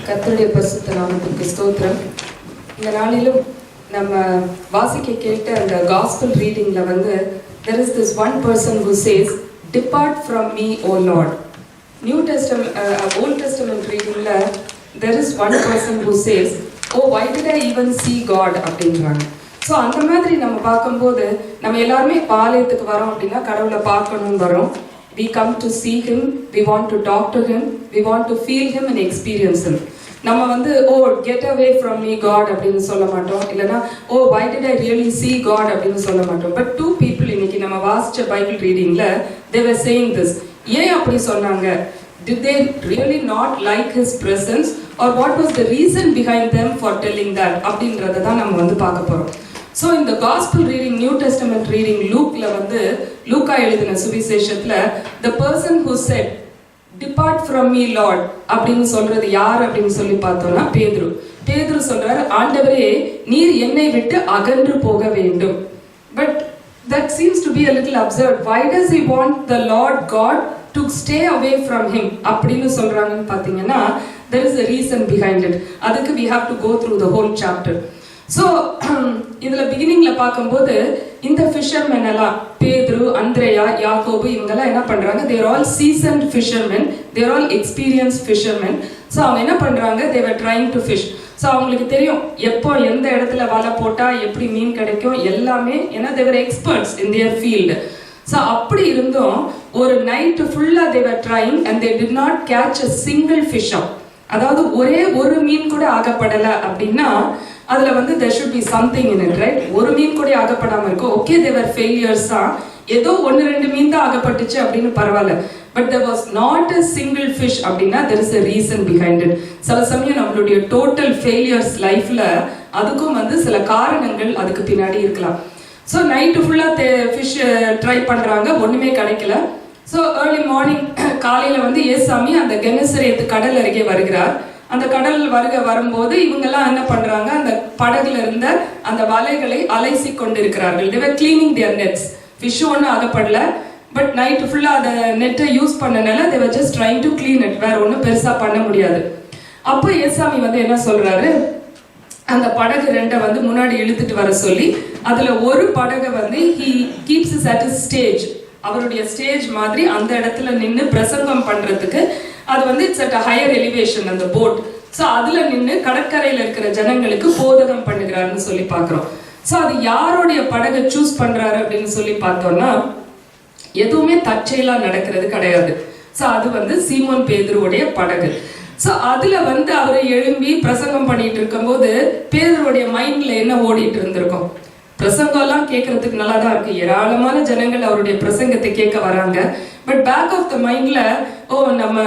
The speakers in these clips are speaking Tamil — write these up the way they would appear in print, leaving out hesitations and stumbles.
கர்த்தருடைய பரிசுத்த நாமத்திற்கு ஸ்தோத்திரம். இந்த நாளிலும் நம்ம வாசிக்க கேட்ட அந்த gospel ரீடிங்ல there is this one person who says, "Depart from me, O Lord." New Testament, Old Testament readingல there is one person who says, "Oh, why did I even see God?" அப்படின்றாங்க. ஸோ அந்த மாதிரி நம்ம பார்க்கும்போது நம்ம எல்லாருமே பாளையத்துக்கு வரோம் அப்படின்னா கடவுளை பார்க்கணும்னு வரோம். We come to see him, we want to talk to him, we want to feel him and experience him. நம்ம get away from me God அப்படின்னு சொல்ல மாட்டோம், இல்லைன்னா why did I really see God அப்படின்னு சொல்ல மாட்டோம். பட் two people இன்னைக்கு நம்ம வாசிச்ச Bible ரீடிங்ல they were saying this. ஏன் அப்படி சொன்னாங்க? Did they really not like his presence, or what was the reason behind them for telling that அப்படின்றத தான் நம்ம பார்க்க போறோம். ஸோ இந்த gospel reading, new testament reading லூக்ல லூக்கா எழுதின சுவிசேஷத்துல the person who said, "Depart from me, Lord" அப்படின்னு சொல்றது யார் அப்படின்னு சொல்லி பார்த்தோம்னா பேதுரு சொல்றாரு, ஆண்டவரே நீர் என்னை விட்டு அகன்று போக வேண்டும். But that seems to be a little absurd. Why does he want the Lord God to stay away from him அப்படின்னு சொல்றாங்கன்னு பார்த்தீங்கன்னா there is a reason behind it. அதுக்கு we have to go through the whole chapter. So இதுல பிகினிங்ல பார்க்கும்போது இந்த ஃபிஷர்மென் எல்லாம் பேதுரு, அந்திரேயா, யாக்கோபு இவங்கெல்லாம் என்ன பண்றாங்க? தேர் ஆல் சீசன்ட் ஃபிஷர்மென், தேர் ஆல் எக்ஸ்பீரியன்ஸ் ஃபிஷர்மென். ஸோ அவங்க என்ன பண்றாங்க? they were trying to fish. So அவங்களுக்கு தெரியும் எப்போ எந்த இடத்துல வலை போட்டா எப்படி மீன் கிடைக்கும் எல்லாமே, ஏன்னா they were experts in their field. So அப்படி இருந்தும் ஒரு நைட் ஃபுல்லா they were trying and they did not catch a single fish out. அதாவது ஒரே ஒரு மீன் கூட ஆகப்படல அப்படின்னா அதுல there should be something in it, right? ஒரு மீன் கூட ஆகப்படாம இருக்கும், ஓகே they were failures தான், ஏதோ 1-2 மீன் தான் ஆகப்பட்டுச்சு அப்படின்னு பரவாயில்ல. But there was not a single fish அப்படின்னா there is a reason behind it. சில சமயம் நம்மளுடைய டோட்டல் ஃபெயிலியர்ஸ் லைஃப்ல அதுக்கும் சில காரணங்கள் அதுக்கு பின்னாடி இருக்கலாம். ஸோ நைட்டு ஃபுல்லா ஃபிஷ் ட்ரை பண்றாங்க, ஒண்ணுமே கிடைக்கல. ஸோ ஏர்லி மார்னிங் காலையில ஏசாமி அந்த கெனசரேத் கடல் அருகே வருகிறார். அந்த கடல் வரும்போது இவங்கெல்லாம் என்ன பண்றாங்க? அந்த படகுல இருந்த அந்த வலைகளை அலைசி கொண்டிருக்கிறார்கள். they were cleaning their nets. fish ஒன்னும் ஆகப்படல, பட் நைட் ஃபுல்லா அந்த நெட்டை யூஸ் பண்ணனால they were just trying to clean it. வேற ஒன்னும் பெருசா பண்ண முடியாது. அப்போ ஏசாமி என்ன சொல்றாரு? அந்த படகு 2 முன்னாடி இழுத்துட்டு வர சொல்லி அதுல ஒரு படகை he keeps it at his stage, அவருடைய ஸ்டேஜ் மாதிரி அந்த இடத்துல நின்று பிரசங்கம் பண்றதுக்கு. அது it's at a higher elevation அந்த போட். ஸோ அதுல நின்று கடற்கரையில இருக்கிற ஜனங்களுக்கு போதகம் பண்ணுகிறாருன்னு சொல்லி பார்க்கிறோம். ஸோ அது யாருடைய படகை சூஸ் பண்றாரு அப்படின்னு சொல்லி பார்த்தோம்னா எதுவுமே தற்செயலா நடக்கிறது கிடையாது. ஸோ அது சீமோன் பேதுருவுடைய படகு. ஸோ அதுல அவரை எழும்பி பிரசங்கம் பண்ணிட்டு இருக்கும்போது பேதுருவுடைய மைண்ட்ல என்ன ஓடிட்டு இருந்திருக்கும்? பிரசங்கம் எல்லாம் கேட்கறதுக்கு நல்லா தான் இருக்கு, ஏராளமான ஜனங்கள் அவருடைய பிரசங்கத்தை கேட்க வராங்க. பட் பேக் ஆஃப் த மைண்ட்ல நம்ம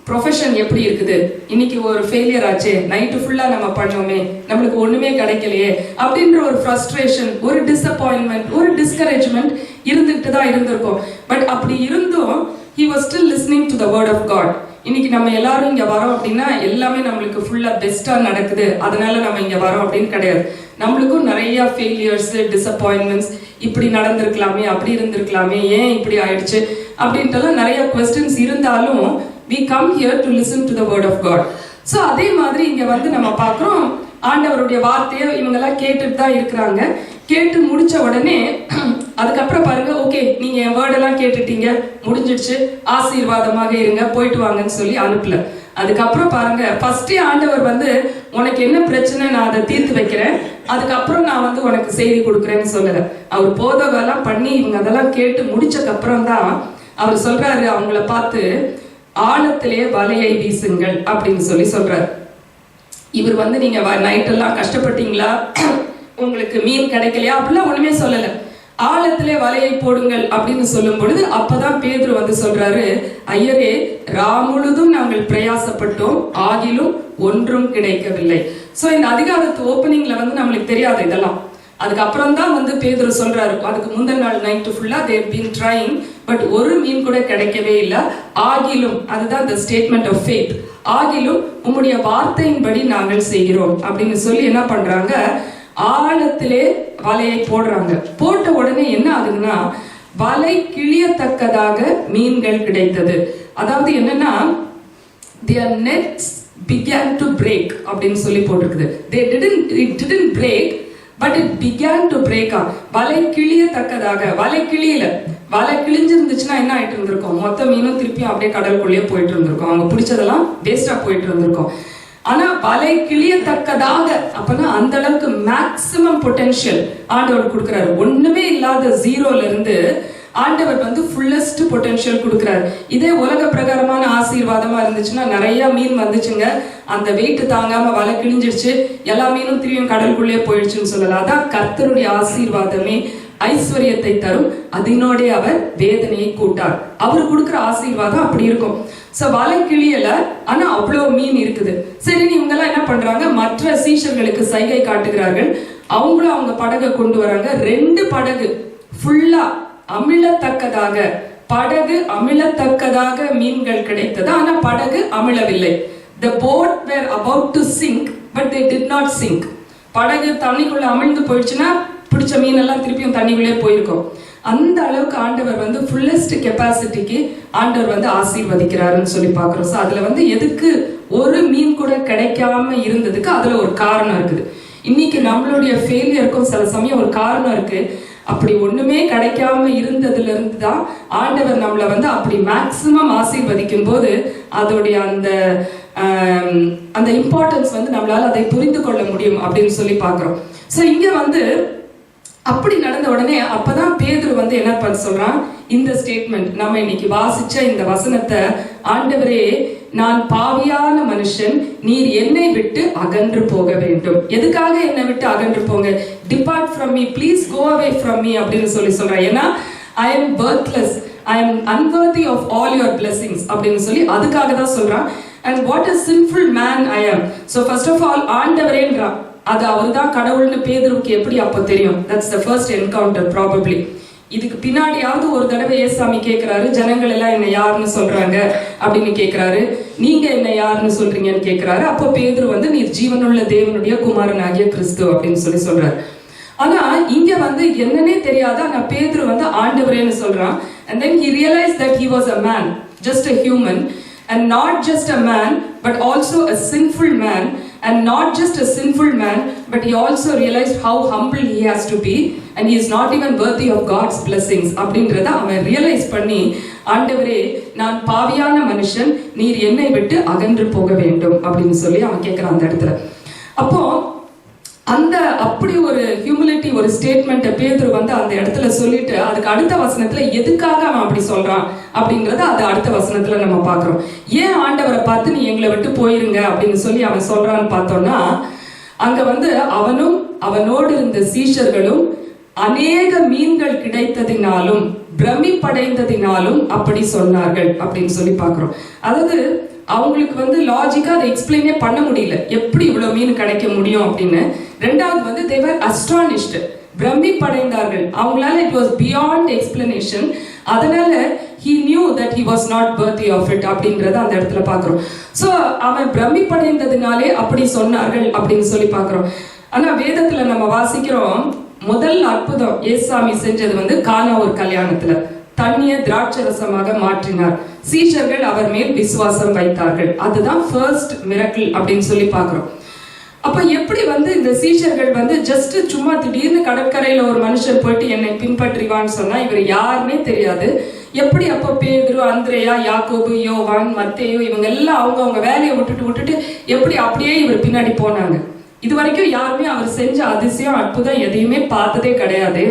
ப்ரொஃபஷன் எப்படி இருக்குது, இன்னைக்கு ஒரு ஃபெயிலியர் ஆச்சே, நைட்டு ஃபுல்லா நம்ம பண்ணோமே, நம்மளுக்கு ஒண்ணுமே கிடைக்கலையே அப்படின்ற ஒரு ஃப்ரஸ்ட்ரேஷன், ஒரு டிசப்பாயின்மெண்ட், ஒரு டிஸ்கரேஜ்மெண்ட் இருந்துகிட்டு தான் இருந்திருக்கும். பட் அப்படி இருந்தும் he was still listening to the word of God. இன்னைக்கு நம்ம எல்லாரும் இங்க வரோம் அப்படின்னா எல்லாமே நம்மளுக்கு ஃபுல்லா பெஸ்டா நடக்குது, அதனால நம்ம இங்க வரோம் அப்படின்னு கிடையாது. நம்மளுக்கும் நிறைய ஃபெயிலியர்ஸ், டிசப்பாயின்மெண்ட்ஸ், இப்படி நடந்திருக்கலாமே, அப்படி இருந்திருக்கலாமே, ஏன் இப்படி ஆயிடுச்சு அப்படின்ட்டு நிறைய கொஸ்டின்ஸ் இருந்தாலும் we come here to listen to the word of God. So அதே மாதிரி இங்க நம்ம பார்க்குறோம், ஆண்டவருடைய வார்த்தையை இவங்கெல்லாம் கேட்டுட்டு தான் இருக்கிறாங்க. கேட்டு முடிச்ச உடனே அதுக்கப்புறம் பாருங்க, ஓகே நீங்க என் வேர்டெல்லாம் கேட்டுட்டீங்க, முடிஞ்சிடுச்சு, ஆசீர்வாதமாக இருங்க, போயிட்டு வாங்கன்னு சொல்லி அனுப்பல. அதுக்கப்புறம் பாருங்க, ஃபர்ஸ்டே ஆண்டவர் உனக்கு என்ன பிரச்சனை நான் அதை தீர்த்து வைக்கிறேன், அதுக்கப்புறம் நான் உனக்கு செய்தி கொடுக்குறேன்னு சொல்லல. அவர் போதகெல்லாம் பண்ணி இவங்க அதெல்லாம் கேட்டு முடிச்சக்கு அப்புறம் தான் அவர் சொல்றாரு அவங்கள பார்த்து, ஆழத்திலே வலையை வீசுங்கள் அப்படின்னு சொல்லி சொல்றாரு. இவர் நீங்க நைட் எல்லாம் கஷ்டப்பட்டீங்களா, உங்களுக்கு மீன் கிடைக்கலையா அப்படிலாம் ஒண்ணுமே சொல்லல. ஆழத்திலே வலையை போடுங்கள் அப்படின்னு சொல்லும் பொழுது அப்பதான் பேதுரு சொல்றாரு, ஐயரே ராமுழுதும் நாங்கள் பிரயாசப்பட்டோம், ஆகிலும் ஒன்றும் கிடைக்கவில்லை. சோ இந்த அதிகாரத்து ஓப்பனிங்ல நம்மளுக்கு தெரியாது இதெல்லாம். அதுக்கப்புறம் தான் பேதுரு சொல்றாரு, அதுக்கு முந்தின நாள் நைட்டு ஃபுல்லா they have been trying, but ஒரு மீன் கூட கிடைக்கவே இல்லை. ஆகிலும், அதுதான் the statement of faith, ஆகிலும் உம்முடைய வார்த்தையின்படி நாங்கள் செய்கிறோம் அப்படின்னு சொல்லி என்ன பண்றாங்க? ஆழத்திலே வலையை போடுறாங்க. போட்ட உடனே என்ன ஆகுதுன்னா வலை கிழியத்தக்கதாக மீன்கள் கிடைத்தது. அதாவது என்னன்னா their nets began to break அப்படின்னு சொல்லி போட்டிருக்குது. It didn't break, but it began to break. வலை கிழியத்தக்கதாக, வலை கிழியல, வலை கிழிஞ்சிருந்துச்சுன்னா என்ன ஆயிட்டு இருந்திருக்கும்? மொத்த மீனும் திருப்பியும் அப்படியே கடலுக்குள்ளேயே போயிட்டு இருந்திருக்கும், அவங்க பிடிச்சதெல்லாம் வேஸ்டா போயிட்டு இருந்திருக்கும். ஆனா வலை கிழியத்தக்கதாக, அப்பனா அந்த அளவுக்கு மேக்சிமம் பொட்டன்ஷியல் ஆண்டவர் கொடுக்கிறாரு. ஒண்ணுமே இல்லாத ஜீரோல இருந்து ஆண்டவர் வந்து ஃபுல்லஸ்ட் பொட்டன்ஷியல் கொடுக்கிறார். இதே உலக பிரகாரமான ஆசீர்வாதமா இருந்துச்சுன்னா நிறைய மீன் வந்துச்சுங்க, அந்த வெயிட் தாங்காம வலை கிழிஞ்சிடுச்சு, எல்லா மீனும் திரும்பியும் கடலுக்குள்ளே போயிடுச்சுன்னு சொல்லலாம். அதான் கர்த்தருடைய ஆசீர்வாதமே ஐஸ்வர்யத்தை தரும், அதனோட அவர் வேதனையை கூட்டார். அவர் கொடுக்கிற ஆசீர்வாதம் அப்படி இருக்கும். சோ வலை கிழியல, ஆனா அவ்வளவு மீன் இருக்குது. சரி, இவங்க எல்லாம் என்ன பண்றாங்க? மற்ற சீஷர்களுக்கு சைகை காட்டுகிறார்கள். அவங்களும் அவங்க படகை கொண்டு வராங்க. 2 படகு ஃபுல்லா அமிழத்தக்கதாக, படகு அமிழத்தக்கதாக மீன்கள் கிடைத்தது, ஆனா படகு அமிழவில்லை. The boat were about to sink, but they did not sink. படகு தண்ணிக்குள்ள அமிழ்ந்து போயிடுச்சுன்னா பிடிச்ச மீன் எல்லாம் திருப்பியும் தண்ணிக்குள்ளே போயிருக்கும். அந்த அளவுக்கு ஆண்டவர் வந்து ஃபுல்லஸ்ட் கெப்பாசிட்டிக்கு ஆண்டவர் வந்து ஆசீர்வதிக்கிறாருன்னு சொல்லி பாக்குறோம். ஸோ அதுல வந்து எதுக்கு ஒரு மீன் கூட கிடைக்காம இருந்ததுக்கு அதுல ஒரு காரணம் இருக்குது. இன்னைக்கு நம்மளுடைய ஃபெயிலியருக்கும் சில சமயம் ஒரு காரணம் இருக்கு. அப்படி ஒண்ணுமே கிடைக்காம இருந்ததுல இருந்து தான் ஆண்டவர் நம்மளை வந்து அப்படி மேக்சிமம் ஆசீர்வதிக்கும் போது அதோடைய அந்த இம்பார்ட்டன்ஸ் வந்து நம்மளால அதை புரிந்து கொள்ள முடியும் அப்படின்னு சொல்லி பாக்குறோம். சோ இங்க வந்து அப்படி நடந்த உடனே அப்பதான் பேதுரு வந்து என்ன பண்ண சொல்றான்? இந்த ஸ்டேட்மெண்ட் நம்ம இன்னைக்கு வாசிச்ச இந்த வசனத்தை, ஆண்டவரே நான் பாவியான மனுஷன், நீர் என்னை விட்டு அகன்று போக வேண்டும். எதுக்காக என்னை விட்டு அகன்று போங்க? Depart from me, please go away from me அப்படின்னு சொல்றான். ஏன்னா I am worthless, I am unworthy of all your blessings அப்படின்னு சொல்லி அதுக்காக தான் சொல்றான். And what a sinful man I am. So first of all ஆண்டவரேன்றான். அது அவர் தான் கடவுள்னு பேதுருக்கு எப்படி அப்போ தெரியும்? That's the first encounter probably. இதுக்கு பின்னாடியாவது ஒரு தடவை ஏசாமி கேட்கிறாரு, ஜனங்கள் எல்லாம் என்ன யாருன்னு சொல்றாங்க அப்படின்னு கேட்கிறாரு, நீங்க என்ன யாருன்னு சொல்றீங்கன்னு கேட்கிறாரு. அப்போ பேதுரு வந்து நீர் ஜீவனுள்ள தேவனுடைய குமாரன் ஆகிய கிறிஸ்து அப்படின்னு சொல்றாரு. ஆனா இங்க வந்து என்னன்னே தெரியாத ஆனா பேதுரு வந்து ஆண்டவரேன்னு சொல்றான். And then he realized that he was a man, just a human, and not just a man but also a sinful man. And not just a sinful man, but he also realized how humble he has to be, and he is not even worthy of God's blessings. அப்படின்றத அவன் ரியலைஸ் பண்ணி, ஆண்டவரே நான் பாவியான மனுஷன், நீர் என்னை விட்டு அகன்று போக வேண்டும் அப்படின்னு சொல்லி அவன் கேட்கிறான் அந்த இடத்துல. அப்போ அந்த அப்படி ஒரு ஹியூமிலிட்டி, ஒரு ஸ்டேட்மெண்ட்டை பேதுரு வந்து அந்த இடத்துல சொல்லிட்டு அதுக்கு அடுத்த வசனத்துல எதுக்காக அவன் அப்படி சொல்றான் அப்படிங்கறத அது அடுத்த வசனத்துல நம்ம பாக்குறோம். ஏன் ஆண்டவரை பார்த்து நீ எங்களை விட்டு போயிருங்க அப்படின்னு சொல்லி அவன் சொல்றான்னு பார்த்தோம்னா, அங்க வந்து அவனும் அவனோடு இருந்த சீஷர்களும் அநேக மீன்கள் கிடைத்ததினாலும் பிரமிப்படைந்ததினாலும் அப்படி சொன்னார்கள் அப்படின்னு சொல்லி பாக்குறோம். அதாவது அவங்களுக்கு வந்து லாஜிக்கா அதை எக்ஸ்பிளைனே பண்ண முடியல, எப்படி இவ்வளவு மீன் கிடைக்க முடியும் அப்படின்னு. ரெண்டாவது வந்து they were astonished, பிரமிப்படைந்தார்கள். அவங்களால it was beyond explanation. அதனால he knew that he was not worthy of it அப்படிங்கறத அந்த இடத்துல பாக்குறோம். சோ அவன் பிரமிப்படைந்ததினாலே அப்படி சொன்னார்கள் அப்படின்னு சொல்லி பாக்குறோம். ஆனா வேதத்துல நம்ம வாசிக்கிறோம், முதல் அற்புதம் ஏசாமி செஞ்சது வந்து கானா ஒரு கல்யாணத்துல தண்ணிய திராட்சரசமாக மாற்றினார். சீஷர்கள் அவர் மேல் விசுவாசம் வைத்தார்கள். அதுதான் ஃபர்ஸ்ட் மிரக்கிள் அப்படின்னு சொல்லி பாக்குறோம். அப்ப எப்படி வந்து இந்த சீஷர்கள் வந்து ஜஸ்ட் சும்மா திடீர்னு கடற்கரையில ஒரு மனுஷன் போயிட்டு என்னை பின்பற்றிவான்னு சொன்னா இவர் யாருன்னே தெரியாது. எப்படி அப்ப பேதுரு, அந்திரேயா, யாக்கோபு, யோவான், மத்தேயு இவங்க எல்லாம் அவங்க வேலையை விட்டுட்டு எப்படி அப்படியே இவர் பின்னாடி போனாங்க? இது வரைக்கும் யாருமே அவர் செஞ்ச அதிசயம் அற்புதம் எதையுமே பார்த்ததே கிடையாது.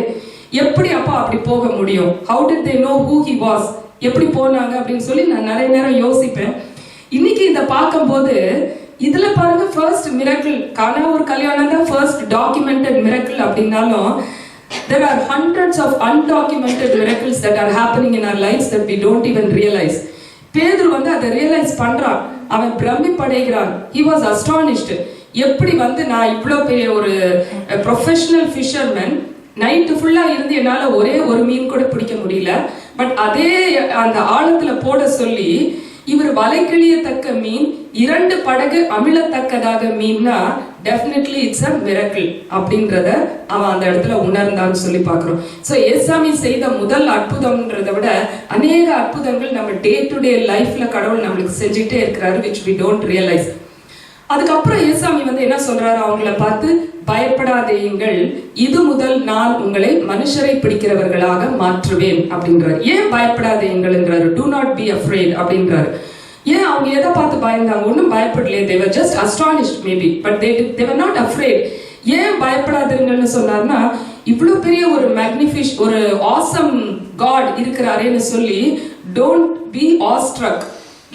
எப்படி அப்பா அப்படி போக முடியும்? How did they know who he was? எப்படி போனாங்க அப்படின்னு சொல்லி நான் நிறைய நேரம் யோசிப்பேன். இன்னைக்கு இதை பார்க்கும்போது இதுல பாருங்க, ஃபர்ஸ்ட் மிரக்கிள் கானா ஒரு கல்யாணம் தான் ஃபர்ஸ்ட் டாக்குமெண்டட் மிரக்கிள் அப்படின்னாலும் there are hundreds of undocumented miracles that are happening in our lives that we don't even realize. பேதுரு வந்து அதை ரியலைஸ் பண்றான், அவன் பிரமிப்படைகிறான். he was astonished. எப்படி வந்து நான் இவ்வளவு பெரிய ஒரு ப்ரொஃபஷனல் ஃபிஷர்மேன் நைட்டு ஃபுல்லா இருந்து என்னால ஒரே ஒரு மீன் கூட பிடிக்க முடியல, பட் அதே அந்த ஆழத்துல போட சொல்லி இவர் வலை கிழியத்தக்க மீன், 2 படகு அமிழத்தக்கதாக மீன்னா டெஃபினெட்லி இட்ஸ் அ மிரக்கிள் அப்படின்றத அவன் அந்த இடத்துல உணர்ந்தான்னு சொல்லி பாக்குறோம். சோ ஏசாமி செய்த முதல் அற்புதம்ன்றதை விட அநேக அற்புதங்கள் நம்ம டே டு டே லைஃப்ல கடவுள் நம்மளுக்கு செஞ்சுட்டே இருக்கிறாரு, which we don't realize. அதுக்கப்புறம் ஏசாமி வந்து என்ன சொல்றாரு அவங்கள பார்த்து, பயப்படாதேயுங்கள், இது முதல் நான் உங்களை மனுஷரை பிடிக்கிறவர்களாக மாற்றுவேன் அப்படின்றாரு. ஏன் பயப்படாதேயுங்கள்ன்றாரு, do not be afraid அப்படின்றாரு. ஏன் அவங்க எதை பார்த்து பயந்தாங்க? ஒன்னும் பயப்படலையே, they were just astonished maybe, but they were not afraid. ஏன் பயப்படாதீங்கன்னு சொன்னார்னா, இவ்வளவு பெரிய ஒரு ஒரு ஆசம் காட் இருக்கிறாரேன்னு சொல்லி, டோன்ட் பி ஆஸ்ட்ரக்,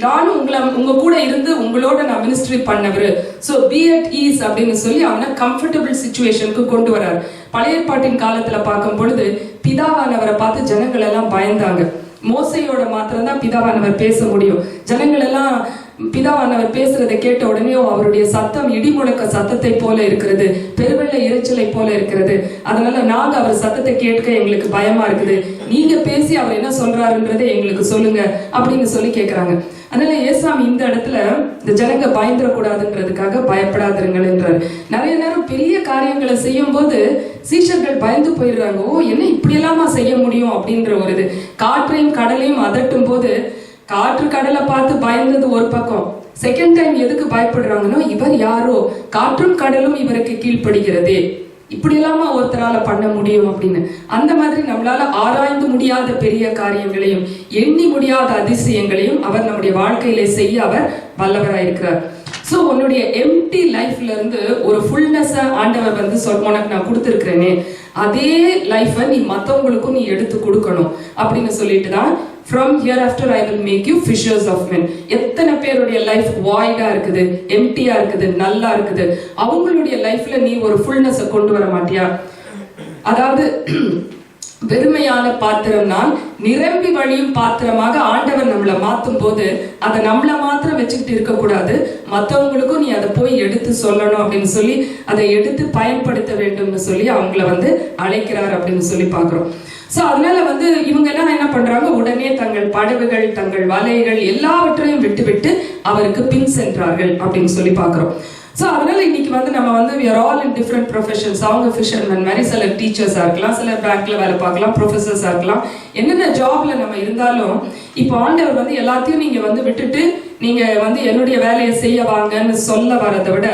நானும் உங்க கூட இருந்து உங்களோட நான் மினிஸ்ட்ரி பண்ணவர், சோ பி அட் ஈஸ் அப்படின்னு சொல்லி அவனை கம்ஃபர்டபிள் சிச்சுவேஷனுக்கு கொண்டு வரார். பழைய ஏற்பாட்டின் காலத்துல பார்க்கும் பொழுது பிதாவானவரை பார்த்து ஜனங்கள் எல்லாம் பயந்தாங்க. மோசையோட மாத்திரம் தான் பிதாவானவர் பேச முடியும். ஜனங்கள் எல்லாம் பிதாவானவர் பேசுறதை கேட்ட உடனே அவருடைய சத்தம் இடிமுழக்க சத்தத்தை போல இருக்கிறது, பெருவெள்ள இறைச்சலை போல இருக்கிறது, அதனால நாங்க அவர் சத்தத்தை கேட்க எங்களுக்கு பயமா இருக்குது, நீங்க பேசி அவர் என்ன சொல்றாருன்றதை எங்களுக்கு சொல்லுங்க அப்படின்னு சொல்லி கேட்கிறாங்க. அதனால ஏசாமி இந்த இடத்துல இந்த ஜனங்க பயந்துடக்கூடாதுன்றதுக்காக பயப்படாதிருங்கள் என்றார். நிறைய நேரம் பெரிய காரியங்களை செய்யும் போது சீஷர்கள் பயந்து போயிடுறாங்க. ஓ, என்ன இப்படி எல்லாமா செய்ய முடியும் அப்படின்ற ஒரு இது. காற்றையும் கடலையும் அதட்டும் போது காற்று கடலை பார்த்து பயந்தது ஒரு பக்கம், செகண்ட் டைம் எதுக்கு பயப்படுறாங்கன்னா, இவர் யாரோ, காற்றும் கடலும் இவருக்கு கீழ்ப்படுகிறதே, இப்படி இல்லாம ஒருத்தரால பண்ண முடியும் அப்படின்னு. அந்த மாதிரி நம்மளால ஆராய்ந்து முடியாத பெரிய காரியங்களையும் எண்ணி முடியாத அதிசயங்களையும் அவர் நம்முடைய வாழ்க்கையில செய்ய அவர் வல்லவராயிருக்கிறார். சோ உன்னுடைய எம்டி லைஃப்ல இருந்து ஒரு ஃபுல்னஸ் ஆண்டவர் வந்து உனக்கு நான் கொடுத்திருக்கிறேனே, அதே லைஃபை நீ மற்றவங்களுக்கும் நீ எடுத்து கொடுக்கணும் அப்படின்னு சொல்லிட்டு தான் from hereafter I will make you fishers of men. எத்தனை பேருடைய லைஃப் வாய்டா இருக்குது, எம்டியா இருக்குது, நல்லா இருக்குது, அவங்களுடைய லைஃப்ல நீ ஒரு ஃபுல்னஸ் கொண்டு வர மாட்டியா? அதாவது வெறுமையான பாத்திரம் நான் நிரம்பி வழியும் பாத்திரமாக ஆண்டவர் நம்மளை மாத்தும் போது அதை நம்மள மாத்திரம் வச்சுக்கிட்டு இருக்க கூடாது, மற்றவங்களுக்கும் நீ அதை போய் எடுத்து சொல்லணும் அப்படின்னு சொல்லி அதை எடுத்து பயன்படுத்த வேண்டும்னு சொல்லி அவங்கள வந்து அழைக்கிறார் அப்படின்னு சொல்லி பாக்குறோம். சோ அதனால வந்து இவங்க எல்லாம் என்ன பண்றாங்க, உடனே தங்கள் படகுகள் தங்கள் வலைகள் எல்லாவற்றையும் விட்டு அவருக்கு பின் சென்றார்கள் அப்படின்னு சொல்லி பாக்குறோம். சோ அதனால இன்னைக்கு வந்து நம்ம வந்து we are all in different professions. அவங்க fishermen மாதிரி, சில டீச்சர்ஸா இருக்கலாம், சில பேங்க்ல வேலை பார்க்கலாம், ப்ரொஃபசர்ஸா இருக்கலாம், என்னென்ன ஜாப்ல நம்ம இருந்தாலும் இப்போ ஆண்டவர் வந்து எல்லாத்தையும் நீங்க வந்து விட்டுட்டு நீங்க வந்து என்னுடைய வேலையை செய்ய வாங்கன்னு சொல்ல வரதை விட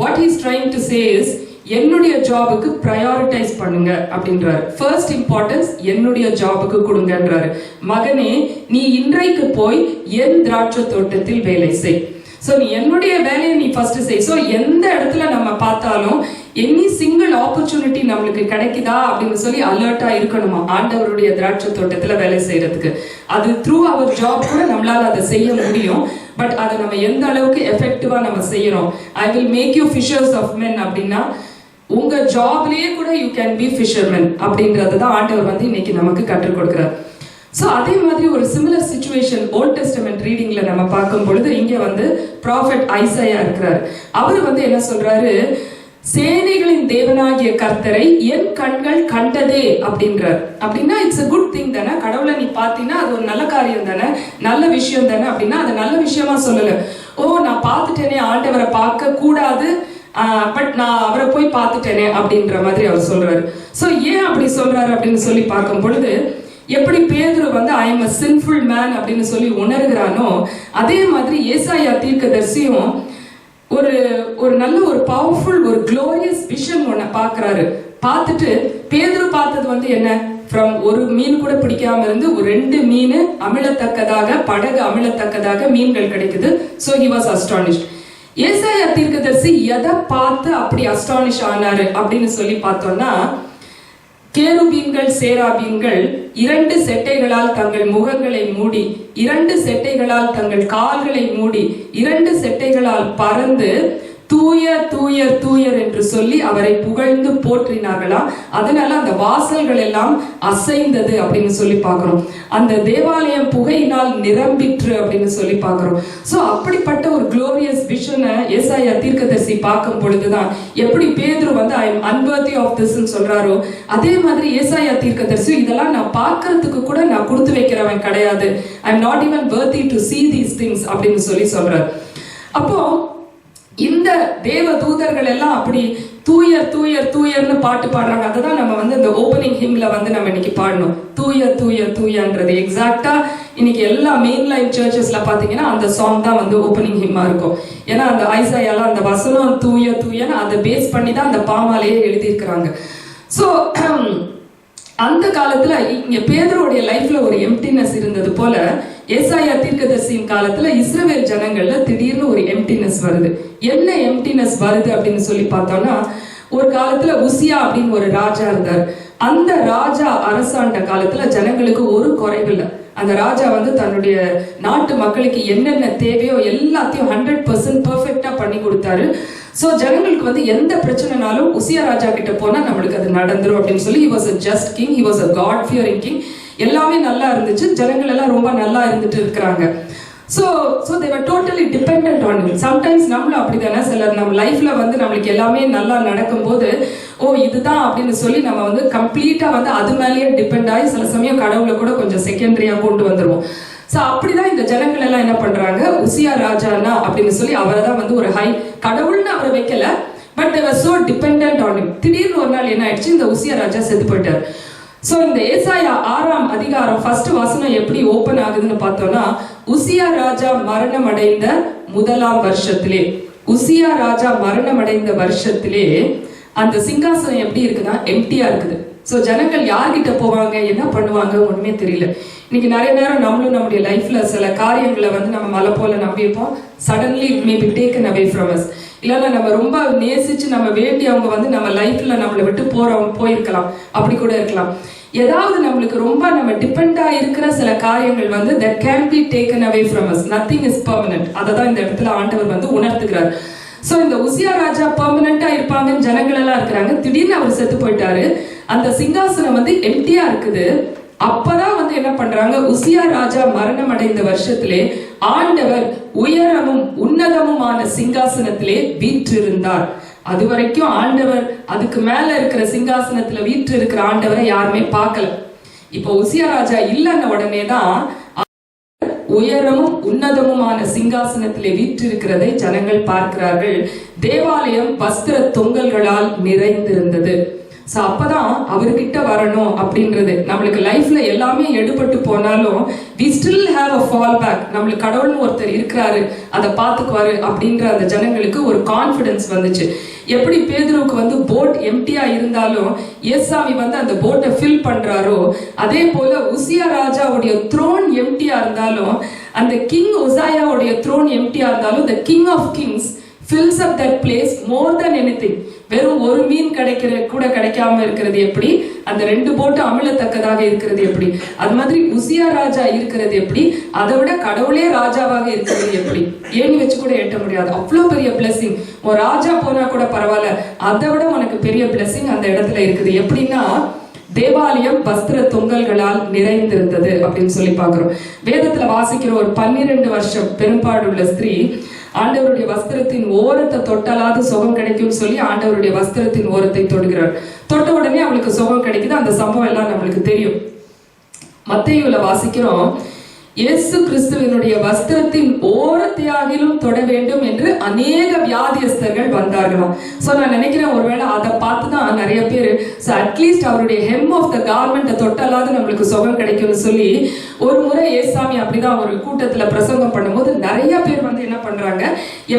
what he is trying to say is, என்னுடைய ஜாபுக்கு ப்ரையாரிட்டைஸ் பண்ணுங்க அப்படின்றாரு. ஃபர்ஸ்ட் இம்பார்ட்டன்ஸ் என்னுடைய ஜாபுக்கு கொடுங்கன்றாரு. மகனே, நீ இன்றைக்கு போய் என் திராட்சை தோட்டத்தில் வேலை செய். சோ நீ என்னுடைய வேலையை நீ ஃபர்ஸ்ட் செய். சோ எந்த இடத்துல நம்ம பார்த்தாலும் எனி சிங்கிள் ஆப்பர்ச்சுனிட்டி நம்மளுக்கு கிடைக்குதா அப்படின்னு சொல்லி அலர்ட்டா இருக்கணுமா ஆண்டவருடைய திராட்சை தோட்டத்துல வேலை செய்யறதுக்கு. அது த்ரூ அவர் ஜாப் கூட நம்மளால அதை செய்ய முடியும். பட் அதை நம்ம எந்த அளவுக்கு எஃபெக்டிவா நம்ம செய்யறோம். I will make you fishers of men அப்படின்னா உங்க ஜாப்லயே கூட யூ கேன் பி ஃபிஷர்மேன் அப்படின்றது தான் ஆண்டவர் வந்து இன்னைக்கு நமக்கு கற்றுக் கொடுக்கிறார். சோ அதே மாதிரி ஒரு சிமிலர் சிச்சுவேஷன் ஓல்ட் டெஸ்டமென்ட் ரீடிங்ல நம்ம பார்க்கும் பொழுது இங்க வந்து ப்ராஃபெட் ஐசாயா இருக்கிறார். அவர் வந்து என்ன சொல்றாரு, சேனைகளின் தேவனாகிய கர்த்தரை என் கண்கள் கண்டதே அப்படின்றார். அப்படின்னா இட்ஸ் a குட் திங் தானே, கடவுளை நீ பார்த்தீங்கன்னா அது ஒரு நல்ல காரியம் தானே, நல்ல விஷயம் தானே. அப்படின்னா அது நல்ல விஷயமா சொல்லல, ஓ நான் பார்த்துட்டேனே, ஆண்டவரை பார்க்க கூடாது பட் நான் அவரை போய் பார்த்துட்டேனே அப்படின்ற மாதிரி அவர் சொல்றாரு. சோ ஏன் அப்படி சொல்றாரு அப்படின்னு சொல்லி பார்க்கும் பொழுது, எப்படி பேதுரு வந்து I M a sinful man அப்படின்னு சொல்லி உணர்கிறானோ, அதே மாதிரி ஏசாயா தீர்க்கதரிசியும் ஒரு நல்ல ஒரு பவர்ஃபுல் ஒரு க்ளோரியஸ் விஷன் ஒன்ன பாக்குறாரு. பார்த்துட்டு பேதுரு பார்த்தது வந்து என்ன, ஃப்ரம் ஒரு மீன் கூட பிடிக்காம இருந்து ஒரு 2 மீன் அமிழத்தக்கதாக, படகு அமிழத்தக்கதாக மீன்கள் கிடைக்குது. So he was astonished. ஏசாயா தீர்க்கதரிசி எதை பார்த்து அப்படி அஸ்டானிஷ் ஆனாரு அப்படின்னு சொல்லி பார்த்தோம்னா, கேருபீன்கள் சேராபீன்கள் 2 செட்டைகளால் தங்கள் முகங்களை மூடி, 2 செட்டைகளால் தங்கள் கால்களை மூடி, 2 செட்டைகளால் பறந்து தூயர் தூயர் தூயர் என்று சொல்லி அவரை புகழ்ந்து போற்றினார்களாம். அதனால அந்த வாசல்கள் எல்லாம் அசைந்தது அப்படின்னு சொல்லி பார்க்கிறோம். அந்த தேவாலயம் புகையினால் நிரம்பிற்று அப்படின்னு சொல்லி பார்க்கிறோம். சோ அப்படிப்பட்ட ஒரு குளோரியஸ் விஷனை ஏசாயா தீர்க்கதரிசி பார்க்கும் பொழுதுதான் எப்படி பேதுரு வந்து I am unworthy of this சொல்றாரோ, அதே மாதிரி ஏசாயா தீர்க்கதரிசி இதெல்லாம் நான் பார்க்கறதுக்கு கூட நான் கொடுத்து வைக்கிறவன் கிடையாது, I am not even worthy to see these things அப்படின்னு சொல்லி சொல்றாரு. அப்போ இந்த தேவ தூதர்கள் எல்லாம் அப்படி தூயர் தூயர் தூயர்னு பாட்டு பாடுறாங்க. அதுதான் நம்ம வந்து இந்த ஓபனிங் ஹிம்ல வந்து நம்ம இன்னைக்கு பாடணும், தூயர் தூயர் தூயன்றது. எக்ஸாக்டா இன்னைக்கு எல்லா மெயின் லைன் சர்ச்சஸ்ல பாத்தீங்கன்னா அந்த சாங் தான் வந்து ஓப்பனிங் ஹிம்மா இருக்கும். ஏன்னா அந்த ஐசாயால அந்த வசனம் தூய தூயன்னு அதை பேஸ் பண்ணி தான் அந்த பாமாலேயே எழுதியிருக்கிறாங்க. ஸோ அந்த காலத்துல இங்க பேதுருடைய லைஃப்ல ஒரு எம்டினஸ் இருந்தது போல ஏசாயா தீர்க்கதரிசியின் காலத்துல இஸ்ரவேல் ஜனங்கள்ல திடீர்னு ஒரு எம்டினஸ் வருது. என்ன எம்டினஸ் வருது அப்படின்னு சொல்லி பார்த்தோம்னா, ஒரு காலத்துல உசியா அப்படின்னு ஒரு ராஜா இருந்தார். அந்த ராஜா அரசாண்ட காலத்துல ஜனங்களுக்கு ஒரு குறைவில்லை. அந்த ராஜா வந்து தன்னுடைய நாட்டு மக்களுக்கு என்னென்ன தேவையோ எல்லாத்தையும் 100% பெர்ஃபெக்டா பண்ணி கொடுத்தாரு. ஸோ ஜனங்களுக்கு வந்து எந்த பிரச்சனைனாலும் உசியா ராஜா கிட்ட போனா நம்மளுக்கு அது நடந்துரும் அப்படின்னு சொல்லி, he was a just king, he was a God fearing king. எல்லாமே நல்லா இருந்துச்சு, ஜனங்கள் எல்லாம் ரொம்ப நல்லா இருந்துட்டு இருக்கிறாங்க. So they were totally dependent on him. Sometimes நம்மளும் அப்படிதானே, சிலர் நம்ம லைஃப்ல வந்து நம்மளுக்கு எல்லாமே நல்லா நடக்கும் போது இதுதான் அப்படின்னு சொல்லி நம்ம வந்து கம்ப்ளீட்டா வந்து அது மேலேயே டிபெண்ட் ஆகி சில சமயம் கடவுளை கூட கொஞ்சம் செகண்டரியா கொண்டு வந்துருவோம். ஸோ அப்படிதான் இந்த ஜனங்கள் எல்லாம் என்ன பண்றாங்க, உசியா ராஜானா அப்படின்னு சொல்லி அவரை தான் வந்து ஒரு ஹை கடவுள்னு அவரை வைக்கல, but they were so dependent on him. திடீர்னு ஒரு நாள் என்ன ஆயிடுச்சு, இந்த உசியா ராஜா செத்து போயிட்டார். சோ இந்த ஏசாயா 6ஆம் அதிகாரம் ஃபர்ஸ்ட் வசனம் எப்படி ஓபன் ஆகுதுன்னு பார்த்தோம்னா, உசியா ராஜா மரணம் அடைந்த முதலாம் வருஷத்திலே, உசியா ராஜா மரணம் அடைந்த வருஷத்திலே அந்த சிங்காசனம் எப்படி இருக்குன்னா எம்டியா இருக்குது. சோ ஜனங்கள் யார்கிட்ட போவாங்க, என்ன பண்ணுவாங்க, ஒண்ணுமே தெரியல. இன்னைக்கு நிறைய நேரம் நம்மளும் நம்முடைய லைஃப்ல சில காரியங்களை வந்து நம்ம மலை போல நம்பியிருப்போம். Suddenly it may be taken away from us. இல்லைன்னா நம்ம ரொம்ப நேசிச்சு நம்ம வேண்டியவங்க வந்து நம்ம லைஃப்ல நம்மளை விட்டு போயிருக்கலாம், அப்படி கூட இருக்கலாம். ஏதாவது நம்மளுக்கு ரொம்ப நம்ம டிபெண்டா இருக்கிற சில காரியங்கள் வந்து that can be taken away from us. Nothing is permanent. அததான் இந்த இடத்துல ஆண்டவர் வந்து உணர்த்துகிறார். சோ இந்த உசியா ராஜா பெர்மனண்டா இருப்பாங்கன்னு ஜனங்கள் எல்லாம் இருக்கிறாங்க. திடீர்னு அவர் செத்து போயிட்டாரு. அந்த சிங்காசனம் வந்து எம்டியா இருக்குது. அப்பதான் வந்து என்ன பண்றாங்க, உசியா ராஜா மரணம் அடைந்த வருஷத்திலே ஆண்டவர் உயரமும் உன்னதமுமான சிங்காசனத்திலே வீற்றிருந்தார். அது வரைக்கும் ஆண்டவர் அதுக்கு மேல இருக்கிற சிங்காசனத்துல வீற்று இருக்கிற ஆண்டவரை யாருமே பார்க்கல. இப்போ உசியா ராஜா இல்லைன்ன உடனே தான் உயரமும் உன்னதமுமான சிங்காசனத்திலே வீற்றிருக்கிறதை ஜனங்கள் பார்க்கிறார்கள். தேவாலயம் வஸ்திர தொங்கல்களால் நிறைந்திருந்தது. சோ அப்பதான் அவர்கிட்ட வரணும் அப்படின்றது. நம்மளுக்கு லைஃப்ல எல்லாமே எடுபட்டு போனாலும் we still have a fall back. நம்மளுக்கு கடவுள்னு ஒருத்தர் இருக்கிறாரு, அதை பார்த்துக்குவாரு அப்படின்ற அந்த ஜனங்களுக்கு ஒரு கான்பிடன்ஸ் வந்துச்சு. எப்படி பேதுருவுக்கு வந்து போட் எம்டியா இருந்தாலும் ஏசாமி வந்து அந்த போட்டை ஃபில் பண்றாரோ, அதே போல உசியா ராஜாவுடைய த்ரோன் எம்டியா இருந்தாலும், அந்த கிங் உசாயாவுடைய த்ரோன் எம்டியா இருந்தாலும் the king of kings fills up that place more than anything. வெறும் ஒரு மீன் கிடைக்காம இருக்கிறது எப்படி, அந்த 2 போட்டு அமிழத்தக்கதாக இருக்கிறது எப்படி, அது மாதிரி உசியா ராஜா இருக்கிறது எப்படி, அதை விட கடவுளே ராஜாவாக இருக்கிறது எப்படி, ஏணி வச்சு கூட எட்ட முடியாது. அவ்வளவு பெரிய பிளஸிங். ஒரு ராஜா போனா கூட பரவாயில்ல, அதை விட உனக்கு பெரிய பிளஸிங் அந்த இடத்துல இருக்குது. எப்படின்னா, தேவாலயம் வஸ்திர தொங்கல்களால் நிறைந்திருந்தது அப்படின்னு சொல்லி பாக்குறோம். வேதத்துல வாசிக்கிற ஒரு 12 வருஷம் பெரும்பாடுள்ள ஸ்திரீ ஆண்டவருடைய வஸ்திரத்தின் ஓரத்தை தொட்டாலாவது சுகம் கிடைக்கும் சொல்லி ஆண்டவருடைய வஸ்திரத்தின் ஓரத்தை தொடுகிறார். தொட்ட உடனே அவளுக்கு சுகம் கிடைக்குது. அந்த சம்பவம் எல்லாம் நம்மளுக்கு தெரியும். மத்தேயுல வாசிக்கிறோம், இயேசு கிறிஸ்துவினுடைய வஸ்திரத்தின் ஓரத்தையாகிலும் தொட வேண்டும் என்று அநேக வியாதியஸ்தர்கள் வந்தார்களாம். சோ நான் நினைக்கிறேன், ஒருவேளை அதை பார்த்துதான் நிறைய பேர் அட்லீஸ்ட் அவருடைய ஹெம் ஆஃப் த கார்மெண்ட்டை தொட்டாலாவது நம்மளுக்கு சுகம் கிடைக்கும்னு சொல்லி, ஒரு முறை ஏசாமி அப்படிதான் ஒரு கூட்டத்துல பிரசங்கம் பண்ணும்போது நிறைய பேர் வந்து என்ன பண்றாங்க,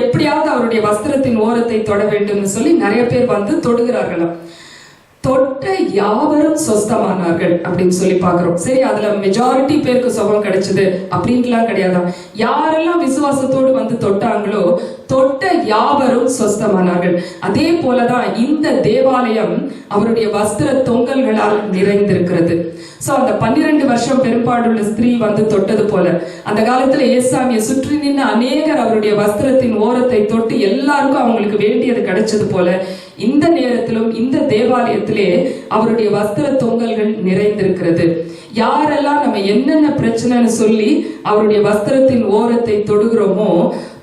எப்படியாவது அவருடைய வஸ்திரத்தின் ஓரத்தை தொட வேண்டும்னு சொல்லி நிறைய பேர் வந்து தொடுகிறார்களாம். தொட்ட யாவரும் சொஸ்தமானார்கள் அப்படின்னு சொல்லி பாக்குறோம். சரி, அதுல மெஜாரிட்டி பேருக்கு சுகம் கிடைச்சது அப்படின்லாம் கிடையாது. யாரெல்லாம் விசுவாசத்தோடு வந்து தொட்டாங்களோ தொட்ட யாவரும் சொஸ்தமானார்கள். அதே போலதான் இந்த தேவாலயம் அவருடைய வஸ்திர தொங்கல்களால் நிறைந்திருக்கிறது. சோ அந்த 12 வருஷம் பெரும்பாடுள்ள ஸ்திரீ வந்து தொட்டது போல, அந்த காலத்துல ஏசாமியை சுற்றி நின்று அநேகர் அவருடைய வஸ்திரத்தின் ஓரத்தை தொட்டு எல்லாருக்கும் அவங்களுக்கு வேண்டியது கிடைச்சது போல, இந்த நேரத்திலும் இந்த தேவாலயத்திலே அவருடைய வஸ்திர தொங்கல்கள் நிறைந்திருக்கிறது. யாரெல்லாம் நம்ம என்னென்ன பிரச்சனைன்னு சொல்லி அவருடைய வஸ்திரத்தின் ஓரத்தை தொடுகிறோமோ,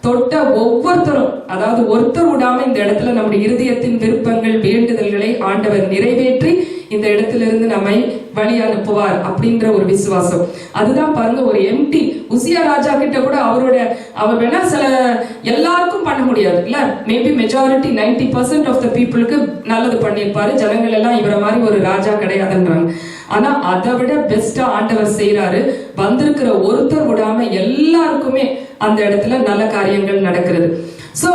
தொட்ட ஒவ்வொருத்தரும், அதாவது ஒருத்தர் விடாம இந்த இடத்துல நம்முடைய இருதயத்தின் விருப்பங்கள் வேண்டுதல்களை ஆண்டவர் நிறைவேற்றி இந்த இடத்திலிருந்து நம்மை வழி அனுப்புவார் அப்படின்ற ஒரு விசுவாசம். அதுதான் பாருங்க, ஒரு எம்டி உசியா ராஜா கிட்ட கூட அவர் வேணா சில எல்லாருக்கும் பண்ண முடியாது இல்ல, மேபி மெஜாரிட்டி 90% ஆஃப் த பீப்புளுக்கு நல்லது பண்ணியிருப்பாரு. ஜனங்கள் எல்லாம் இவரை மாதிரி ஒரு ராஜா கிடையாதுன்றாங்க. ஆனா அதை விட பெஸ்டா ஆண்டவர் செய்யறாரு. வந்திருக்கிற ஒருத்தர் விடாம எல்லாருக்குமே அந்த இடத்துல நல்ல காரியங்கள் நடக்கிறது. சோ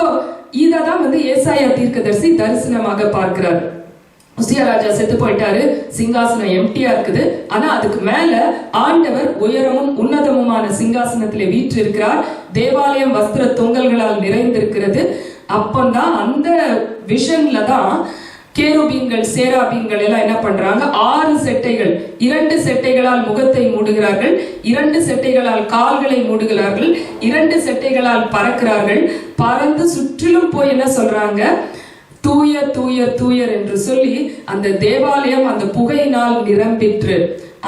இததான் ஏசாயா தீர்க்கதரிசி தரிசனமாக பார்க்கிறார். உசியா ராஜா செத்து போயிட்டாரு, சிங்காசனம் எம்டியா இருக்குது. ஆனா அதுக்கு மேல ஆண்டவர் உயரமும் உன்னதமுமான சிங்காசனத்திலே வீற்றிருக்கிறார். தேவாலயம் வஸ்திர தொங்கல்களால் நிறைந்திருக்கிறது. அப்பந்தான் அந்த விஷன்ல தான் கேருபீன்கள் சேராபீன்கள் எல்லாம் என்ன பண்றாங்க, 6 செட்டைகள், 2 செட்டைகளால் முகத்தை மூடுகிறார்கள், 2 செட்டைகளால் கால்களை மூடுகிறார்கள், 2 செட்டைகளால் பறக்கிறார்கள். பறந்து சுற்றிலும் போய் என்ன சொல்றாங்க, தூயர் தூயர் தூயர் என்று சொல்லி அந்த தேவாலயம் அந்த புகையினால் நிரம்பிற்று.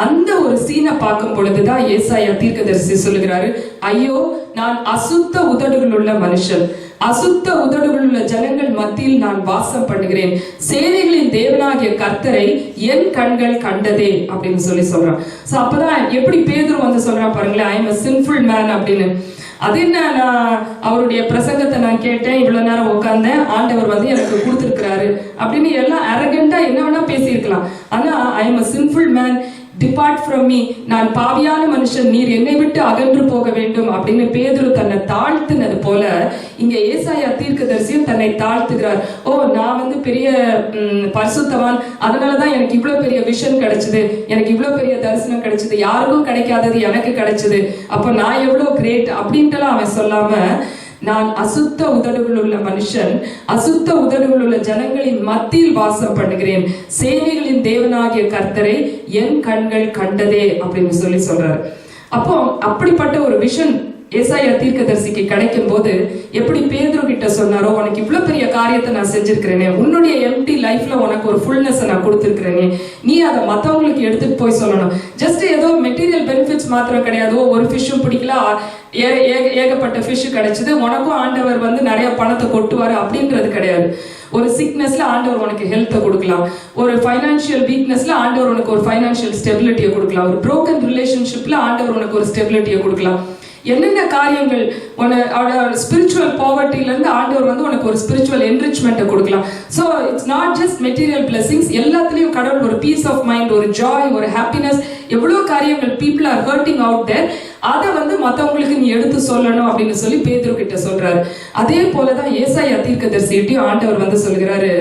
அந்த ஒரு சீனை பார்க்கும் பொழுதுதான் ஏசாயா தீர்க்கதரிசி சொல்லுகிறாரு, ஐயோ நான் அசுத்த உதடுகள் உள்ள மனுஷன், அசுத்த உதடுகள் உள்ள ஜனங்கள் மத்தியில் நான் வாசம் பண்ணுகிறேன், சேனைகளின் தேவனாகிய கர்த்தரை என் கண்கள் கண்டதே அப்படின்னு சொல்லி சொல்றான். சோ அப்பதான் எப்படி பேதுரு சொல்றான் பாருங்களேன், I am a sinful man அப்படின்னு. அது என்ன, நான் அவருடைய பிரசங்கத்தை நான் கேட்டேன், இவ்வளவு நேரம் உட்கார்ந்தேன், ஆண்டவர் எனக்கு கொடுத்திருக்கிறாரு அப்படின்னு எல்லாம் அரகண்டா என்ன வேணா பேசியிருக்கலாம். ஆனா I am a sinful man, depart from me, நான் பாவியான மனுஷன், நீர் என்னை விட்டு அகன்று போக வேண்டும் அப்படின்னு பேதுரு தன்னை தாழ்த்தினது போல இங்க ஏசாயா தீர்க்கதரிசியும் தன்னை தாழ்த்துகிறார். ஓ நான் பெரிய பரிசுத்தவான், அதனாலதான் எனக்கு இவ்வளவு பெரிய விஷன் கிடைச்சது, எனக்கு இவ்வளவு பெரிய தரிசனம் கிடைச்சது, யாருக்கும் கிடைக்காதது எனக்கு கிடைச்சது, அப்ப நான் எவ்வளவு கிரேட் அப்படின்ட்டுலாம் அவன் சொல்லாம, நான் அசுத்த உதடுகள் உள்ள மனுஷன், அசுத்த உதடுகள் உள்ள ஜனங்களின் மத்தியில் வாசம் பண்ணுகிறேன், சேனைகளின் தேவனாகிய கர்த்தரை என் கண்கள் கண்டதே அப்படின்னு சொல்லி சொல்றாரு. அப்போ அப்படிப்பட்ட ஒரு விஷன் ஏசாயா தீர்க்கதரிசிக்கு கிடைக்கும் போது எப்படி பேதுரு கிட்ட சொன்னாரோ, உனக்கு இவ்வளவு பெரிய காரியத்தை நான் செஞ்சிருக்கிறேனே, உன்னுடைய எம்டி லைஃப்ல உனக்கு ஒரு ஃபுல்னஸ் நான் கொடுத்திருக்கிறேனே, நீ அதை மத்தவங்களுக்கு எடுத்துட்டு போய் சொல்லணும். ஜஸ்ட் ஏதோ மெட்டீரியல் பெனிஃபிட்ஸ் மாத்திரம் கிடையாது, ஒரு ஃபிஷ்ஷும் பிடிக்கல, ஏகப்பட்ட ஃபிஷ் கிடைச்சது, உனக்கும் ஆண்டவர் நிறைய பணத்தை கொட்டுவாரு அப்படின்றது கிடையாது. ஒரு சிக்னஸ்ல ஆண்டவர் உனக்கு ஹெல்த்தை கொடுக்கலாம், ஒரு ஃபைனான்சியல் வீக்னஸ்ல ஆண்டவர் உனக்கு ஒரு ஃபைனான்சியல் ஸ்டெபிலிட்டியை கொடுக்கலாம், ஒரு புரோக்கன் ரிலேஷன்ஷிப்ல ஆண்டவர் உனக்கு ஒரு ஸ்டெபிலிட்டியை கொடுக்கலாம். என்னென்ன காரியங்கள் ஸ்பிரிச்சுவல் பாவர்ட்டில இருந்து ஆண்டவர் உனக்கு ஒரு ஸ்பிரிச்சுவல் என்ரிச்மெண்ட் கொடுக்கலாம். So it's not just material blessings, எல்லாத்துலயும் கடவுள் ஒரு பீஸ் ஆஃப் மைண்ட், ஒரு ஜாய், ஒரு ஹாப்பினஸ், எவ்வளவு காரியங்கள் people are hurting out there, அதை மத்தவங்களுக்கு நீ எடுத்து சொல்லணும் அப்படின்னு சொல்லி பேதுரு கிட்ட சொல்றாரு. அதே போலதான் ஏசாயா தீர்க்கதரிசிட்டையும் ஆண்டவர் சொல்கிறாரு,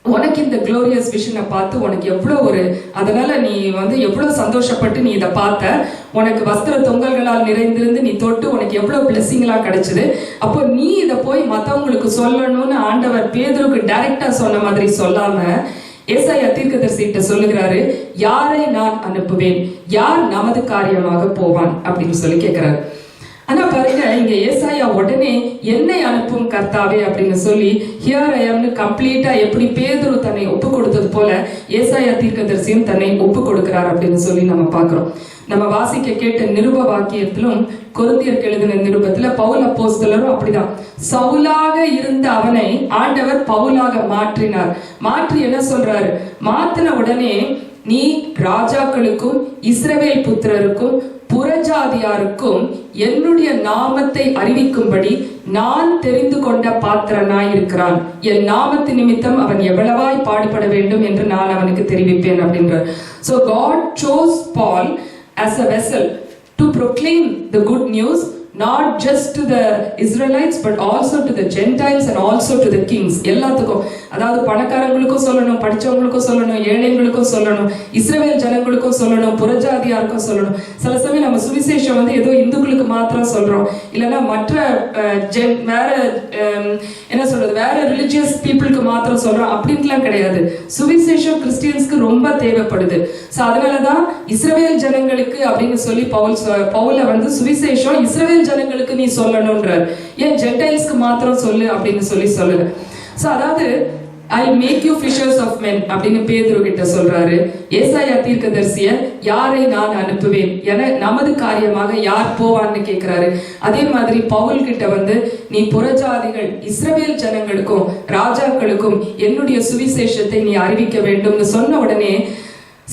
உனக்கு இந்த குளோரியஸ் விஷனை பார்த்து உனக்கு எவ்வளவு ஒரு, அதனால நீ எவ்வளவு சந்தோஷப்பட்டு நீ இதை பார்த்த, உனக்கு வஸ்திர தொங்கல்களால் நிறைந்திருந்து நீ தொட்டு உனக்கு எவ்வளவு பிளெஸிங்களா கிடைச்சது, அப்போ நீ இதை போய் மத்தவங்களுக்கு சொல்லணும்னு ஆண்டவர் பேதுருக்கு டைரக்டா சொன்ன மாதிரி சொல்லாம ஏசாயா தீர்க்கதரிசிட்ட சொல்லுகிறாரு, யாரை நான் அனுப்புவேன், யார் நமது காரியமாக போவான் அப்படின்னு சொல்லி கேட்கிறாரு. ஆனா பாருங்க, இங்க ஏசாயா உடனே என்னை அனுப்பும் கர்த்தாவே அப்படின்னு சொல்லி ஹியர் ஐ அம்னு கம்ப்ளீட்டா எப்படி பேதுரு தன்னை ஒப்பு கொடுத்தது போல ஏசாயா தீர்க்கதரிசியும் தன்னை ஒப்பு கொடுக்கிறார் அப்படின்னு சொல்லி நம்ம பாக்குறோம். நம்ம வாசிக்க கேட்ட நிருப வாக்கியத்திலும் கொரிந்தியருக்கு எழுதின நிருபத்துல பவுல் அப்போஸ்தலரும் அப்படிதான், சவுலாக இருந்த அவனை ஆண்டவர் பவுலாக மாற்றினார். மாற்றி என்ன சொல்றாரு, மாத்தின உடனே நீ ராஜாக்களுக்கும் இஸ்ரவேல் புத்திரருக்கும் புறஜாதியாருக்கும் என்னுடைய நாமத்தை அறிவிக்கும்படி நான் தெரிந்து கொண்ட பாத்திரனாய் இருக்கிறான், என் நாமத்து நிமித்தம் அவன் எவ்வளவாய் பாடுபட வேண்டும் என்று நான் அவனுக்கு தெரிவிப்பேன் அப்படின்றார். So God chose Paul as a vessel to proclaim the good news, not just to the Israelites but also to the Gentiles and also to the kings. எல்லாத்துக்கும், அதாவது பணக்காரங்களுக்கும் சொல்லணும், படிச்சவங்களுக்கும் சொல்லணும், ஏழைங்களுக்கும் சொல்லணும், இஸ்ரவேல் ஜனங்களுக்கும் சொல்லணும், புறஜாதியாருக்கும் சொல்லணும். சில சமயம் நம்ம சுவிசேஷம் ஏதோ இந்துக்களுக்கு மாத்திரம் சொல்றோம், இல்லைன்னா மற்ற வேற என்ன சொல்றது, வேற ரிலிஜியஸ் பீப்புளுக்கு மாத்திரம் சொல்றோம் அப்படின்ட்டுலாம் கிடையாது. சுவிசேஷம் கிறிஸ்டியன்ஸ்க்கு ரொம்ப தேவைப்படுது. சோ அதனாலதான் இஸ்ரவேல் ஜனங்களுக்கு அப்படின்னு சொல்லி பவுல சுவிசேஷம் இஸ்ரவேல் ஜனங்களுக்கு நீ சொல்லணும்ன்றார், ஏன் ஜென்டைல்ஸ்க்கு மாத்திரம் சொல்லு அப்படின்னு சொல்லி சொல்லுங்க. சோ அதாவது I make you fishers of men அப்படின்னு பேதுரு கிட்ட சொல்றாரு. ஏசாயா தீர்க்கதரிசிய யாரை நான் அனுப்புவேன், என நமது காரியமாக யார் போவான்னு கேட்கிறாரு. அதே மாதிரி பவுல் கிட்ட நீ புறஜாதிகள் இஸ்ரவேல் ஜனங்களுக்கும் ராஜாக்களுக்கும் என்னுடைய சுவிசேஷத்தை நீ அறிவிக்க வேண்டும்னு சொன்ன உடனே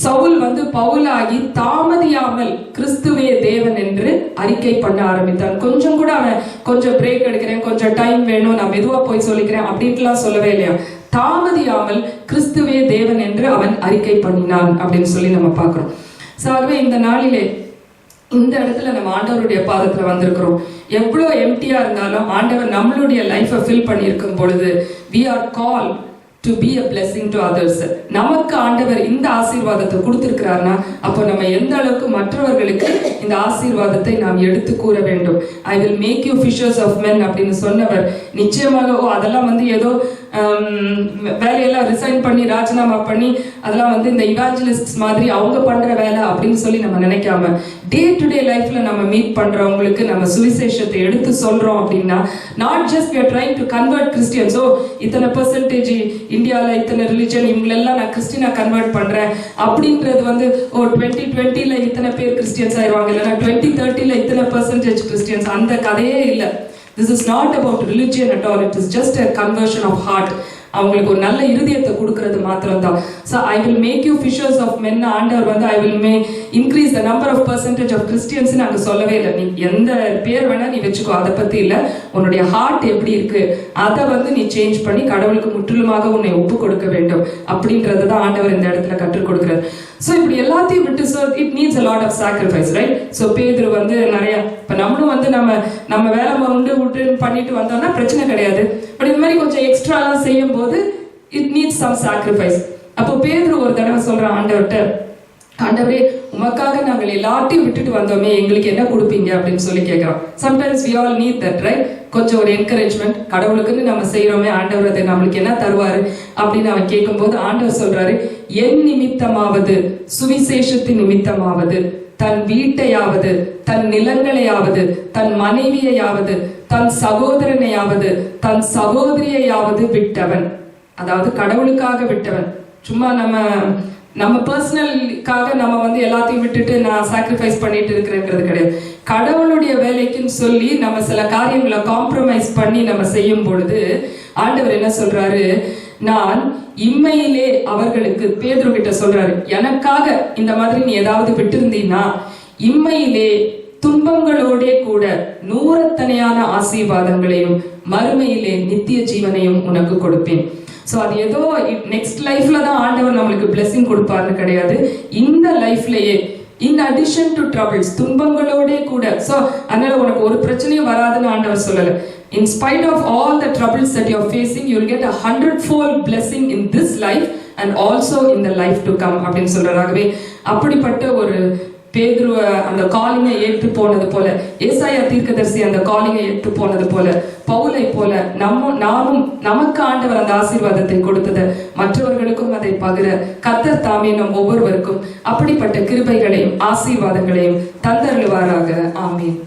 சவுல் பவுலாகி தாமதியாமல் கிறிஸ்துவே தேவன் என்று அறிக்கை பண்ண ஆரம்பித்தான். கொஞ்சம் கூட அவன் கொஞ்சம் பிரேக் எடுக்கிறேன், கொஞ்சம் டைம் வேணும், நான் மெதுவா போய் சொல்லிக்கிறேன் அப்படின்ட்டுலாம் சொல்லவே இல்லையா. தாமதியாமல் கிறிஸ்துவே தேவன் என்று அவன் அறிக்கை பண்ணினான் அப்படின்னு சொல்லி நம்ம பார்க்கிறோம். ஆகவே இந்த நாளிலே இந்த இடத்துல நம்ம ஆண்டவருடைய பாதத்துல வந்திருக்கிறோம். எவ்வளவு எம்டியா இருந்தாலும் ஆண்டவர் நம்மளுடைய லைஃபை ஃபில் பண்ணியிருக்கும் பொழுது we are called to be a blessing to others. நமக்கு ஆண்டவர் இந்த ஆசீர்வாதத்தை கொடுத்திருக்கிறார்னா அப்போ நம்ம எந்த அளவுக்கு மற்றவர்களுக்கு இந்த ஆசீர்வாதத்தை நாம் எடுத்து கூற வேண்டும். I will make you fishers of men அப்படின்னு சொன்னவர் நிச்சயமாக அதெல்லாம் ஏதோ வேலையெல்லாம் ரிசைன் பண்ணி ராஜினாமா பண்ணி அதெல்லாம் இந்த இவாஞ்சலிஸ்ட் மாதிரி அவங்க பண்ற வேலை அப்படின்னு சொல்லி நம்ம நினைக்காம டே டு டே லைஃப்ல நம்ம மீட் பண்றவங்களுக்கு நம்ம சுவிசேஷத்தை எடுத்து சொல்றோம் அப்படின்னா not just we are trying to convert Christians. இத்தனை பெர்சன்டேஜ் இந்தியால இத்தனை ரிலிஜன் இவங்களெல்லாம் நான் கிறிஸ்டினா கன்வெர்ட் பண்றேன் அப்படின்றது 2020ல இத்தனை பேர் கிறிஸ்டியன்ஸ் ஆயிடுவாங்க, இல்லைன்னா 2030ல இத்தனை பெர்சன்டேஜ் கிறிஸ்டியன்ஸ். அந்த கதையே இல்லை. This is not about religion at all. It is just a conversion of heart. அவங்களுக்கு ஒரு நல்ல இருதயத்தை கொடுக்கிறது மாத்திரம் தான். So I will make you fishers of men. ஆண்டவர் I will increase the number of percentage of Christians நாங்க சொல்லவே இல்லை. நீ எந்த பேர் வேணா நீ வச்சுக்கோ, அதை பத்தி இல்ல. உன்னுடைய ஹார்ட் எப்படி இருக்கு அதை நீ சேஞ்ச் பண்ணி கடவுளுக்கு முற்றிலுமாக உன்னை ஒப்பு கொடுக்க வேண்டும் அப்படின்றது தான் ஆண்டவர் இந்த இடத்துல கற்றுக் கொடுக்கிறார். ஸோ இப்படி எல்லாத்தையும் விட்டு it needs a lot of sacrifice, right? So பேதுரு நிறைய இப்போ நம்மளும் நம்ம வேலை விட்டு பண்ணிட்டு வந்தோம்னா பிரச்சனை கிடையாது. பட் இந்த மாதிரி கொஞ்சம் எக்ஸ்ட்ராலாம் செய்யும் போது இட் நீட்ஸ் சம் சாக்ரிஃபைஸ். அப்போ பேதுரு ஒரு தடவை சொல்றான் ஆண்டவர்கிட்ட, ஆண்டவரே உமக்காக நாங்கள் எல்லாத்தையும் விட்டுட்டு வந்தோமே, எங்களுக்கு என்ன கொடுப்பீங்க அப்படின்னு சொல்லி கேட்கிறோம். Sometimes we all need that, right? கொஞ்சம் ஒரு என்கரேஜ்மெண்ட். கடவுளுக்குன்னு நம்ம செய்யறோமே, ஆண்டவர் அதை நம்மளுக்கு என்ன தருவாரு அப்படின்னு அவன் கேட்கும்போது ஆண்டவர் சொல்றாரு, என் நிமித்தமாவது சுவிசேஷத்தின் நிமித்தமாவது தன் வீட்டையாவது தன் நிலங்களையாவது தன் மனைவியையாவது தன் சகோதரனையாவது தன் சகோதரியையாவது விட்டவன், அதாவது கடவுளுக்காக விட்டவன். சும்மா நம்ம பர்சனலுக்காக நம்ம எல்லாத்தையும் விட்டுட்டு நான் சாக்ரிஃபைஸ் பண்ணிட்டு இருக்கிறேன்றது கிடையாது. கடவுளுடைய வேலைக்குன்னு சொல்லி நம்ம சில காரியங்களை காம்ப்ரமைஸ் பண்ணி நம்ம செய்யும் பொழுது ஆண்டவர் என்ன சொல்றாரு, நான் இம்மையிலே அவர்களுக்கு பேதுரு கிட்ட சொல்றாரு, எனக்காக இந்த மாதிரி நீ ஏதாவது விட்டு இருந்தீன்னா இம்மையிலே துன்பங்களோட கூட நூறத்தனையான ஆசீர்வாதங்களையும் மறுமையிலே நித்திய ஜீவனையும் உனக்கு கொடுப்பேன். ஸோ அது ஏதோ நெக்ஸ்ட் லைஃப்ல தான் ஆண்டவர் நம்மளுக்கு பிளெஸிங் கொடுப்பாருன்னு கிடையாது, இந்த லைஃப்லயே இன் அடிஷன் டு ட்ரபிள்ஸ் துன்பங்களோட கூட. ஸோ அதனால உனக்கு ஒரு பிரச்சனையும் வராதுன்னு ஆண்டவர் சொல்லல. In spite of all the troubles that you are facing, you will get 100-fold blessing in this life and also in the life to come அப்படின்னு சொல்றாகவே அப்படிப்பட்ட ஒரு பேதுரு அந்த காலிங்கை ஏற்று போனது போல, ஏசாயா தீர்க்கதரிசி அந்த காலிங்கை ஏற்று போனது போல, பவுலை போல நாமும் நமக்கு ஆண்டவர் அந்த ஆசீர்வாதத்தை கொடுத்தது மற்றவர்களுக்கும் அதை பகிர கர்த்தர் தாமே நம் ஒவ்வொருவருக்கும் அப்படிப்பட்ட கிருபைகளையும் ஆசீர்வாதங்களையும் தந்தருளுவாராக. ஆமீன்.